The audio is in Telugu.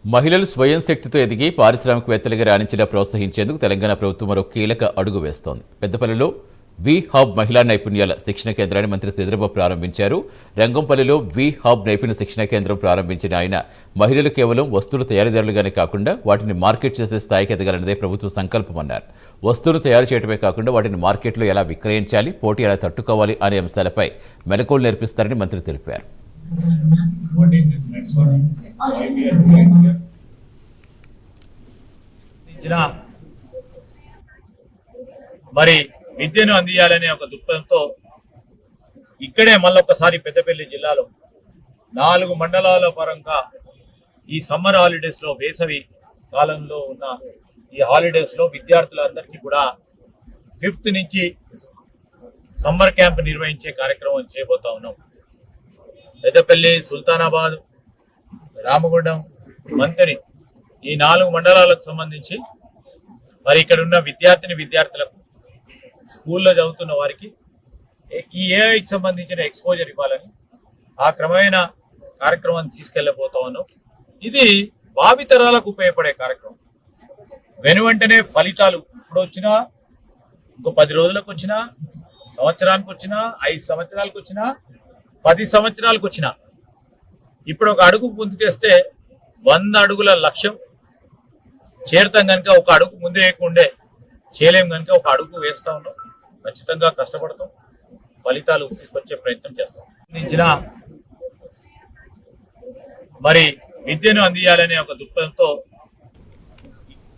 మహిళలు స్వయం శక్తితో ఎదిగి పారిశ్రామికవేత్తలుగా రాణించేలా ప్రోత్సహించేందుకు తెలంగాణ ప్రభుత్వం మరో కీలక అడుగు వేస్తోంది. పెద్దపల్లిలో వి హబ్ మహిళా నైపుణ్యాల శిక్షణ కేంద్రాన్ని మంత్రి శ్రీధరబాబు ప్రారంభించారు. రంగంపల్లిలో వి హబ్ నైపుణ్య శిక్షణ కేంద్రం ప్రారంభించిన ఆయన మహిళలు కేవలం వస్తువుల తయారీదారులుగానే కాకుండా వాటిని మార్కెట్ చేసే స్థాయికి ఎదగాలన్నదే ప్రభుత్వ సంకల్పమన్నారు. వస్తువులు తయారు చేయడమే కాకుండా వాటిని మార్కెట్లో ఎలా విక్రయించాలి, పోటీ ఎలా తట్టుకోవాలి అనే అంశాలపై మెలకువలు నేర్పిస్తారని మంత్రి తెలిపారు. మరి విద్యను అందియాలనే ఒక దృక్పథంతో ఇక్కడే మళ్ళొక్కసారి పెద్దపల్లి జిల్లాలో 4 మండలాల పరంగా ఈ సమ్మర్ హాలిడేస్ లో, వేసవి కాలంలో ఉన్న ఈ హాలిడేస్ లో విద్యార్థులందరికీ కూడా 5th నుంచి సమ్మర్ క్యాంప్ నిర్వహించే కార్యక్రమం చేయబోతా ఉన్నాం. పెద్దపల్లి, సుల్తానాబాద్, రామగుండం, మంతని ఈ 4 మండలాలకు సంబంధించి మరి ఇక్కడ ఉన్న విద్యార్థులకు స్కూల్లో చదువుతున్న వారికి ఈ ఏఐకి సంబంధించిన ఎక్స్పోజర్ ఇవ్వాలని ఆ క్రమమైన కార్యక్రమాన్ని తీసుకెళ్లబోతా ఉన్నాం. ఇది భావితరాలకు ఉపయోగపడే కార్యక్రమం. వెనువెంటనే ఫలితాలు ఇప్పుడు వచ్చినా, ఇంకో 10 రోజులకు వచ్చినా, సంవత్సరానికి వచ్చినా, 5 సంవత్సరాలకు వచ్చినా, 10 సంవత్సరాలకు వచ్చినా, ఇప్పుడు ఒక అడుగు ముందుకేస్తే 100 అడుగుల లక్ష్యం చేరుతాం కనుక ఒక అడుగు ముందే వేయకుండే చేయలేం కనుక ఒక అడుగు వేస్తా ఉన్నాం. ఖచ్చితంగా కష్టపడతాం, ఫలితాలు తీసుకొచ్చే ప్రయత్నం చేస్తాం. మరి విద్యను అందియాలనే ఒక దృక్పథంతో